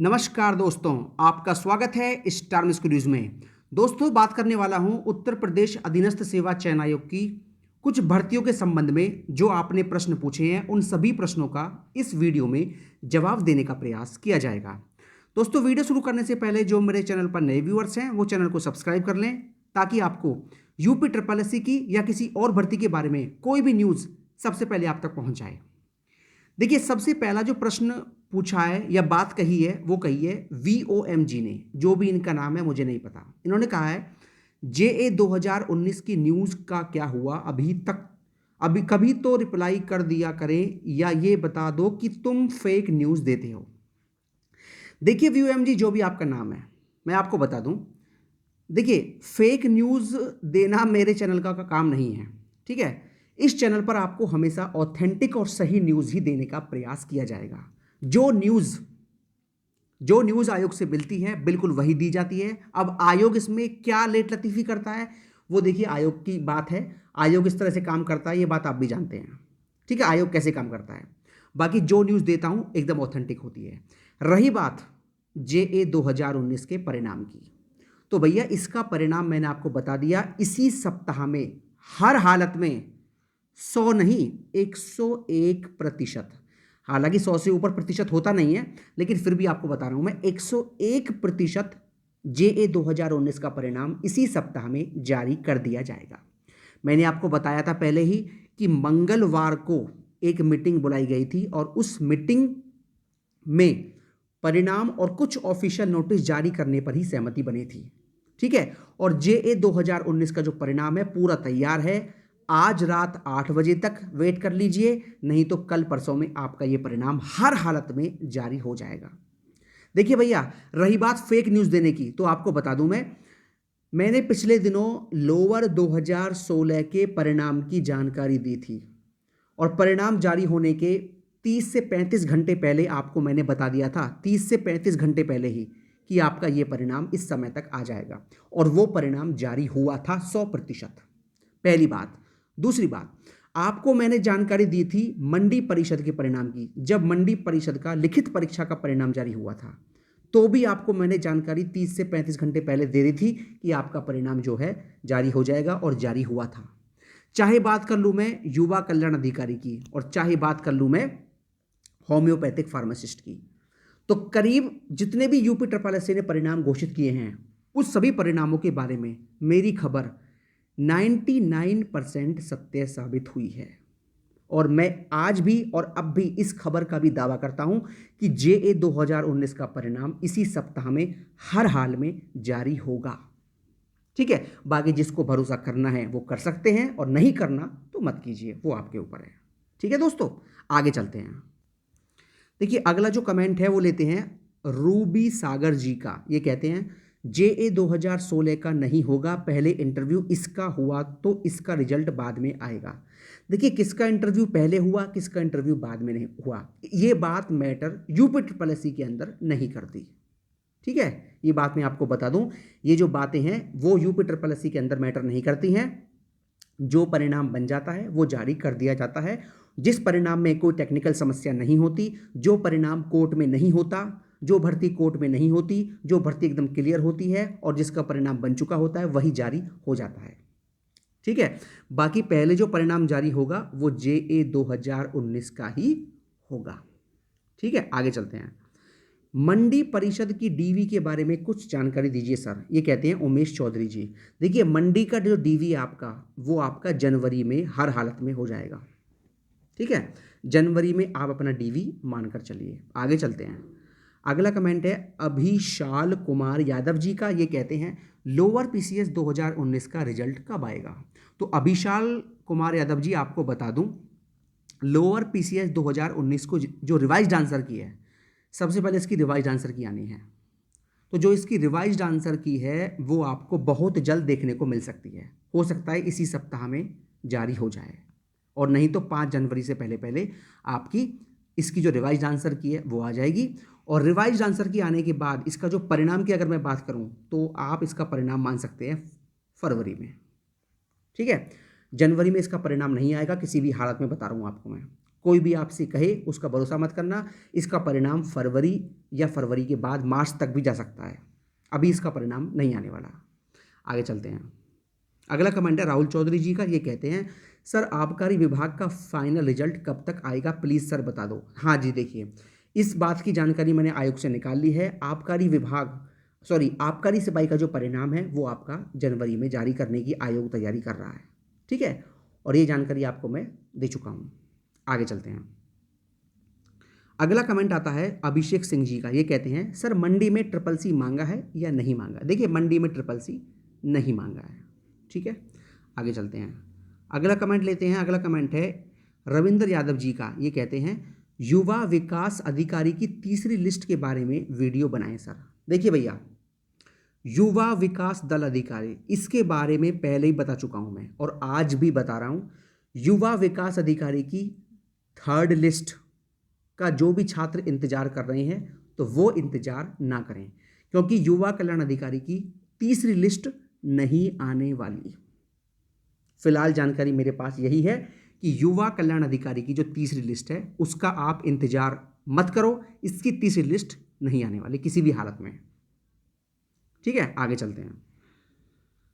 नमस्कार दोस्तों, आपका स्वागत है स्टार मिस्क न्यूज़ में। दोस्तों, बात करने वाला हूं उत्तर प्रदेश अधीनस्थ सेवा चयन आयोग की कुछ भर्तियों के संबंध में। जो आपने प्रश्न पूछे हैं उन सभी प्रश्नों का इस वीडियो में जवाब देने का प्रयास किया जाएगा। दोस्तों, वीडियो शुरू करने से पहले जो मेरे चैनल पर नए व्यूअर्स हैं वो चैनल को सब्सक्राइब कर लें, ताकि आपको यूपी ट्रिपल एससी की या किसी और भर्ती के बारे में कोई भी न्यूज़ सबसे पहले आप तक पहुंच जाए। देखिए, सबसे पहला जो प्रश्न पूछा है या बात कही है वो कही है VOMG ने। जो भी इनका नाम है मुझे नहीं पता। इन्होंने कहा है JA 2019 की न्यूज़ का क्या हुआ अभी तक, अभी कभी तो रिप्लाई कर दिया करें या ये बता दो कि तुम फेक न्यूज़ देते हो। देखिए VOMG, जो भी आपका नाम है, मैं आपको बता दूं, देखिए फेक न्यूज़ देना मेरे चैनल का काम नहीं है। ठीक है, इस चैनल पर आपको हमेशा ऑथेंटिक और सही न्यूज़ ही देने का प्रयास किया जाएगा। जो न्यूज़ आयोग से मिलती है बिल्कुल वही दी जाती है। अब आयोग इसमें क्या लेट लतीफ़ी करता है वो देखिए आयोग की बात है। आयोग इस तरह से काम करता है, ये बात आप भी जानते हैं। ठीक है, आयोग कैसे काम करता है। बाकी जो न्यूज़ देता हूं एकदम ऑथेंटिक होती है। रही बात JA 2019 के परिणाम की, तो भैया इसका परिणाम मैंने आपको बता दिया इसी सप्ताह में, हर हालत में 100 नहीं 101%। हालांकि 100 से ऊपर प्रतिशत होता नहीं है, लेकिन फिर भी आपको बता रहा हूं मैं 101% JA 2019 का परिणाम इसी सप्ताह में जारी कर दिया जाएगा। मैंने आपको बताया था पहले ही कि मंगलवार को एक मीटिंग बुलाई गई थी और उस मीटिंग में परिणाम और कुछ ऑफिशियल नोटिस जारी करने पर ही सहमति बनी थी। ठीक है, और JA 2019 का जो परिणाम है पूरा तैयार है। आज रात 8 बजे तक वेट कर लीजिए, नहीं तो कल परसों में आपका ये परिणाम हर हालत में जारी हो जाएगा। देखिए भैया, रही बात फेक न्यूज़ देने की, तो आपको बता दूं मैंने पिछले दिनों लोअर 2016 के परिणाम की जानकारी दी थी और परिणाम जारी होने के 30 से 35 घंटे पहले आपको मैंने बता दिया था, 30 से 35 घंटे पहले ही, कि आपका ये परिणाम इस समय तक आ जाएगा। और वो परिणाम जारी हुआ था 100%। पहली बात। दूसरी बात, आपको मैंने जानकारी दी थी मंडी परिषद के परिणाम की। जब मंडी परिषद का लिखित परीक्षा का परिणाम जारी हुआ था, तो भी आपको मैंने जानकारी 30 से 35 घंटे पहले दे दी थी कि आपका परिणाम जो है जारी हो जाएगा, और जारी हुआ था। चाहे बात कर लूँ मैं युवा कल्याण अधिकारी की और चाहे बात कर लूँ मैं होम्योपैथिक फार्मासिस्ट की, तो करीब जितने भी यूपी ट्रिपल एससी ने परिणाम घोषित किए हैं उस सभी परिणामों के बारे में मेरी खबर 99% सत्य साबित हुई है। और मैं आज भी और अब भी इस खबर का भी दावा करता हूं कि JA 2019 का परिणाम इसी सप्ताह में हर हाल में जारी होगा। ठीक है, बाकी जिसको भरोसा करना है वो कर सकते हैं और नहीं करना तो मत कीजिए, वो आपके ऊपर है। ठीक है दोस्तों, आगे चलते हैं। देखिए, अगला जो कमेंट है वो लेते हैं रूबी सागर जी का। ये कहते हैं JA 2016 का नहीं होगा, पहले इंटरव्यू इसका हुआ तो इसका रिजल्ट बाद में आएगा। देखिए, किसका इंटरव्यू पहले हुआ किसका इंटरव्यू बाद में नहीं हुआ, ये बात मैटर यूपी ट्रिपल एससी के अंदर नहीं करती। ठीक है, ये बात मैं आपको बता दूं, ये जो बातें हैं वो यूपी ट्रिपल एससी के अंदर मैटर नहीं करती हैं। जो परिणाम बन जाता है वो जारी कर दिया जाता है। जिस परिणाम में कोई टेक्निकल समस्या नहीं होती, जो परिणाम कोर्ट में नहीं होता, जो भर्ती कोर्ट में नहीं होती, जो भर्ती एकदम क्लियर होती है और जिसका परिणाम बन चुका होता है, वही जारी हो जाता है। ठीक है, बाकी पहले जो परिणाम जारी होगा वो JA 2019 का ही होगा। ठीक है, आगे चलते हैं। मंडी परिषद की DV के बारे में कुछ जानकारी दीजिए सर, ये कहते हैं उमेश चौधरी जी। देखिए, मंडी का जो DV है आपका, वो आपका जनवरी में हर हालत में हो जाएगा। ठीक है, जनवरी में आप अपना DV मानकर चलिए। आगे चलते हैं। अगला कमेंट है अभिशाल कुमार यादव जी का। ये कहते हैं लोअर PCS 2019 का रिजल्ट कब आएगा। तो अभिशाल कुमार यादव जी, आपको बता दूं, लोअर PCS 2019 को जो रिवाइज्ड आंसर की है, सबसे पहले इसकी रिवाइज्ड आंसर की आनी है। तो जो इसकी रिवाइज्ड आंसर की है वो आपको बहुत जल्द देखने को मिल सकती है। हो सकता है इसी सप्ताह में जारी हो जाए, और नहीं तो 5 जनवरी से पहले पहले आपकी इसकी जो रिवाइज्ड आंसर की है वो आ जाएगी। और रिवाइज्ड आंसर की आने के बाद इसका जो परिणाम की अगर मैं बात करूं तो आप इसका परिणाम मान सकते हैं फरवरी में। ठीक है, जनवरी में इसका परिणाम नहीं आएगा किसी भी हालत में, बता रहा हूं आपको मैं। कोई भी आपसे कहे उसका भरोसा मत करना। इसका परिणाम फरवरी या फरवरी के बाद मार्च तक भी जा सकता है, अभी इसका परिणाम नहीं आने वाला। आगे चलते हैं। अगला कमेंट है राहुल चौधरी जी का। ये कहते हैं सर आबकारी विभाग का फाइनल रिजल्ट कब तक आएगा, प्लीज़ सर बता दो। हाँ जी, देखिए इस बात की जानकारी मैंने आयोग से निकाल ली है। आबकारी सिपाही का जो परिणाम है वो आपका जनवरी में जारी करने की आयोग तैयारी कर रहा है, ठीक है, और ये जानकारी आपको मैं दे चुका हूँ। आगे चलते हैं। अगला कमेंट आता है अभिषेक सिंह जी का। ये कहते हैं सर मंडी में CCC मांगा है या नहीं मांगा। देखिए मंडी में CCC नहीं मांगा है, ठीक है। आगे चलते हैं। अगला कमेंट लेते हैं। अगला कमेंट है रविंद्र यादव जी का। ये कहते हैं युवा विकास अधिकारी की तीसरी लिस्ट के बारे में वीडियो बनाएं सर। देखिए भैया, युवा विकास दल अधिकारी, इसके बारे में पहले ही बता चुका हूं मैं और आज भी बता रहा हूं। युवा विकास अधिकारी की थर्ड लिस्ट का जो भी छात्र इंतजार कर रहे हैं तो वो इंतजार ना करें, क्योंकि युवा कल्याण अधिकारी की तीसरी लिस्ट नहीं आने वाली। फिलहाल जानकारी मेरे पास यही है कि युवा कल्याण अधिकारी की जो तीसरी लिस्ट है उसका आप इंतजार मत करो, इसकी तीसरी लिस्ट नहीं आने वाली किसी भी हालत में, ठीक है। आगे चलते हैं।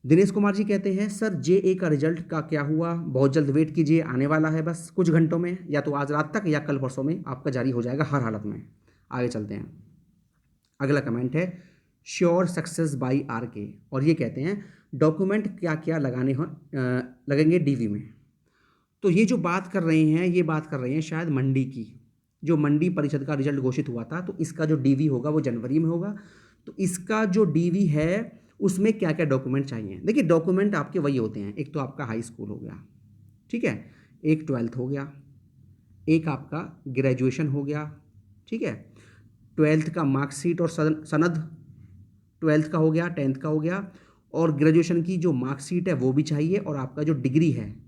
दिनेश कुमार जी कहते हैं सर JA का रिजल्ट का क्या हुआ, बहुत जल्द वेट कीजिए, आने वाला है बस कुछ घंटों में, या तो आज रात तक या कल परसों में आपका जारी हो जाएगा हर हालत में। आगे चलते हैं। अगला कमेंट है श्योर सक्सेस बाई RK, और ये कहते हैं डॉक्यूमेंट क्या क्या लगेंगे DV में। तो ये जो बात कर रहे हैं, ये बात कर रहे हैं शायद मंडी की, जो मंडी परिषद का रिजल्ट घोषित हुआ था, तो इसका जो DV होगा वो जनवरी में होगा। तो इसका जो DV है उसमें क्या क्या डॉक्यूमेंट चाहिए। देखिए डॉक्यूमेंट आपके वही होते हैं, एक तो आपका हाई स्कूल हो गया, ठीक है, एक 12th हो गया, एक आपका ग्रेजुएशन हो गया, ठीक है, 12th का मार्कशीट और सनद 12th का हो गया, 10th का हो गया, और ग्रेजुएशन की जो मार्कशीट है वो भी चाहिए, और आपका जो डिग्री है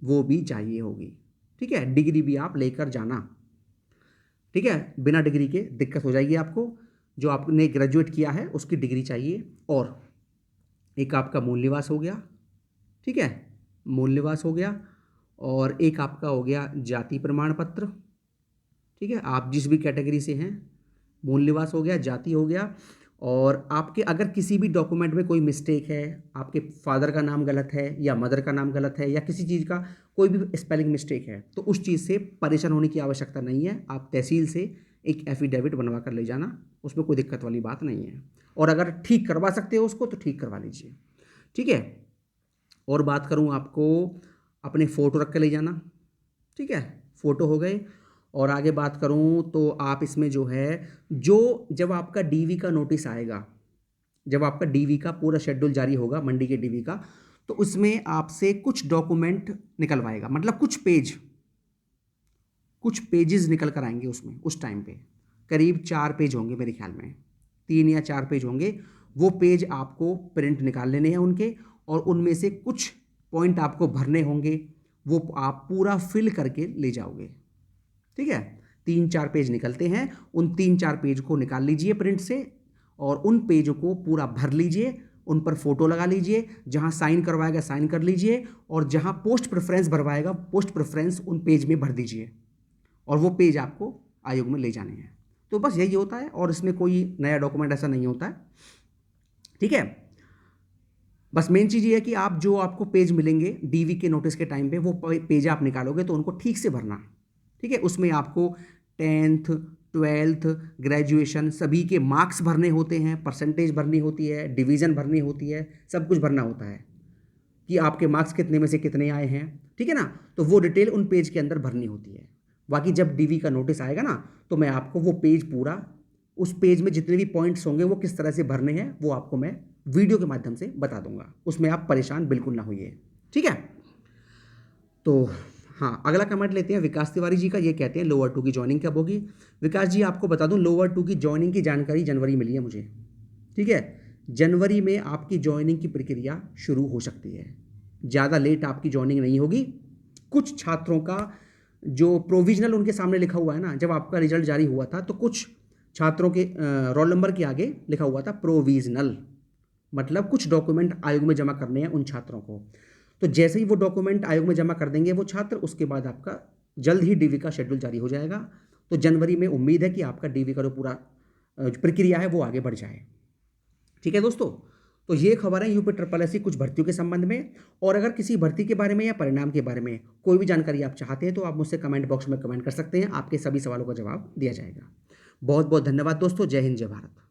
वो भी चाहिए होगी, ठीक है। डिग्री भी आप लेकर जाना, ठीक है, बिना डिग्री के दिक्कत हो जाएगी आपको। जो आपने ग्रेजुएट किया है उसकी डिग्री चाहिए, और एक आपका मूल निवास हो गया, ठीक है, मूल निवास हो गया, और एक आपका हो गया जाति प्रमाण पत्र, ठीक है, आप जिस भी कैटेगरी से हैं, मूल निवास हो गया, जाति हो गया, और आपके अगर किसी भी डॉक्यूमेंट में कोई मिस्टेक है, आपके फादर का नाम गलत है या मदर का नाम गलत है या किसी चीज़ का कोई भी स्पेलिंग मिस्टेक है, तो उस चीज़ से परेशान होने की आवश्यकता नहीं है। आप तहसील से एक एफिडेविट बनवा कर ले जाना, उसमें कोई दिक्कत वाली बात नहीं है, और अगर ठीक करवा सकते हो उसको तो ठीक करवा लीजिए, ठीक है। और बात करूँ आपको अपने फ़ोटो रख के ले जाना, ठीक है, फ़ोटो हो गए। और आगे बात करूं तो आप इसमें जो है, जब आपका DV का नोटिस आएगा, जब आपका DV का पूरा शेड्यूल जारी होगा मंडी के DV का, तो उसमें आपसे कुछ डॉक्यूमेंट निकलवाएगा, मतलब कुछ पेजेस निकल कर आएंगे उसमें। उस टाइम पे करीब 4 पेज होंगे मेरे ख्याल में, 3 या 4 पेज होंगे। वो पेज आपको प्रिंट निकाल लेने हैं उनके, और उनमें से कुछ पॉइंट आपको भरने होंगे, वो आप पूरा फिल करके ले जाओगे, ठीक है। 3-4 पेज निकलते हैं, उन 3-4 पेज को निकाल लीजिए प्रिंट से, और उन पेजों को पूरा भर लीजिए, उन पर फोटो लगा लीजिए, जहां साइन करवाएगा साइन कर लीजिए, और जहां पोस्ट प्रेफरेंस भरवाएगा पोस्ट प्रेफरेंस उन पेज में भर दीजिए, और वो पेज आपको आयोग में ले जाने हैं। तो बस यही होता है, और इसमें कोई नया डॉक्यूमेंट ऐसा नहीं होता है, ठीक है। बस मेन चीज़ ये है कि आप जो आपको पेज मिलेंगे DV के नोटिस के टाइम पे, वो पेज आप निकालोगे तो उनको ठीक से भरना, ठीक है। उसमें आपको 10th 12th ग्रेजुएशन सभी के मार्क्स भरने होते हैं, परसेंटेज भरनी होती है, डिवीज़न भरनी होती है, सब कुछ भरना होता है कि आपके मार्क्स कितने में से कितने आए हैं, ठीक है ना। तो वो डिटेल उन पेज के अंदर भरनी होती है। बाकी जब DV का नोटिस आएगा ना, तो मैं आपको वो पेज पूरा, उस पेज में जितने भी पॉइंट्स होंगे वो किस तरह से भरने हैं वो आपको मैं वीडियो के माध्यम से बता दूंगा, उसमें आप परेशान बिल्कुल ना होइए, ठीक है। तो हाँ, अगला कमेंट लेते हैं विकास तिवारी जी का। ये कहते हैं लोअर 2 की ज्वाइनिंग कब होगी। विकास जी आपको बता दूं, लोअर 2 की ज्वाइनिंग की जानकारी जनवरी मिली है मुझे, ठीक है। जनवरी में आपकी ज्वाइनिंग की प्रक्रिया शुरू हो सकती है, ज़्यादा लेट आपकी ज्वाइनिंग नहीं होगी। कुछ छात्रों का जो प्रोविजनल उनके सामने लिखा हुआ है ना, जब आपका रिजल्ट जारी हुआ था तो कुछ छात्रों के रोल नंबर के आगे लिखा हुआ था प्रोविजनल, मतलब कुछ डॉक्यूमेंट आयोग में जमा करने हैं उन छात्रों को। तो जैसे ही वो डॉक्यूमेंट आयोग में जमा कर देंगे वो छात्र, उसके बाद आपका जल्द ही डीवी का शेड्यूल जारी हो जाएगा। तो जनवरी में उम्मीद है कि आपका डीवी का जो पूरा प्रक्रिया है वो आगे बढ़ जाए। ठीक है दोस्तों, तो ये खबर है यूपी ट्रिपल एससी कुछ भर्तियों के संबंध में। और अगर किसी भर्ती के बारे में या परिणाम के बारे में कोई भी जानकारी आप चाहते हैं तो आप मुझसे कमेंट बॉक्स में कमेंट कर सकते हैं, आपके सभी सवालों का जवाब दिया जाएगा। बहुत बहुत धन्यवाद दोस्तों। जय हिंद, जय भारत।